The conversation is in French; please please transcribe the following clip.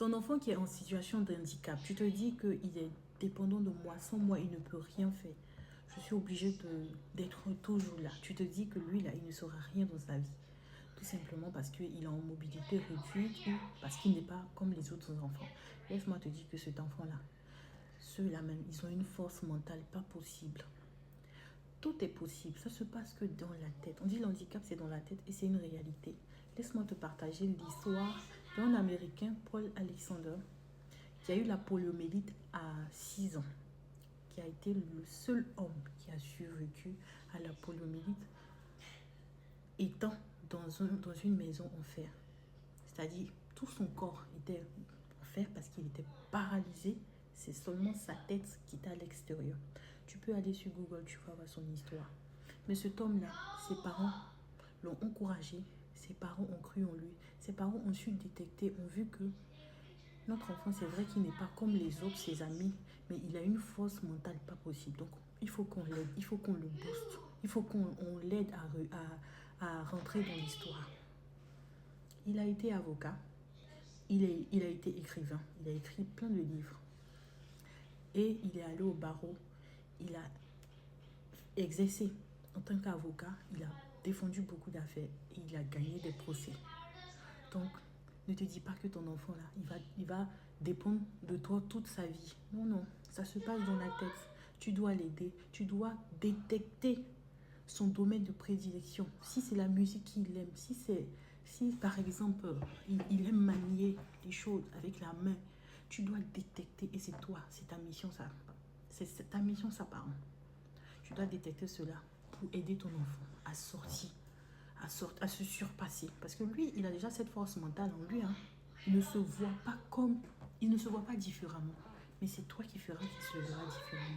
Ton enfant qui est en situation de handicap, tu te dis qu'il est dépendant de moi. Sans moi, il ne peut rien faire. Je suis obligée d'être toujours là. Tu te dis que lui, là, il ne sera rien dans sa vie. Tout simplement parce qu'il est en mobilité réduite ou parce qu'il n'est pas comme les autres enfants. Laisse-moi te dire que cet enfant-là, ceux-là même, ils ont une force mentale pas possible. Tout est possible, ça se passe que dans la tête. On dit l'handicap, c'est dans la tête et c'est une réalité. Laisse-moi te partager l'histoire d'un Américain, Paul Alexander, qui a eu la poliomyélite à 6 ans, qui a été le seul homme qui a survécu à la poliomyélite étant dans une maison en fer. C'est-à-dire, tout son corps était en fer parce qu'il était paralysé. C'est seulement sa tête qui était à l'extérieur. Tu peux aller sur Google, tu vas voir son histoire. Mais cet homme-là, ses parents l'ont encouragé, ses parents ont cru en lui, ses parents ont su détecter, ont vu que notre enfant, c'est vrai qu'il n'est pas comme les autres, ses amis, mais il a une force mentale pas possible. Donc, il faut qu'on l'aide, il faut qu'on le booste, il faut qu'on l'aide à rentrer dans l'histoire. Il a été avocat, il a été écrivain, il a écrit plein de livres. Et il est allé au barreau, il a exercé en tant qu'avocat, il a défendu beaucoup d'affaires et il a gagné des procès. Donc, ne te dis pas que ton enfant là, il va dépendre de toi toute sa vie. Non, non, ça se passe dans la tête. Tu dois l'aider, tu dois détecter son domaine de prédilection. Si c'est la musique qu'il aime, si par exemple il aime manier les choses avec la main, tu dois détecter et c'est toi, c'est ta mission ça. C'est ta mission ça parent. Tu dois détecter cela pour aider ton enfant à sortir, à se surpasser. Parce que lui, il a déjà cette force mentale en lui. Hein. Il ne se voit pas différemment. Mais c'est toi qui feras qu'il se verra différemment.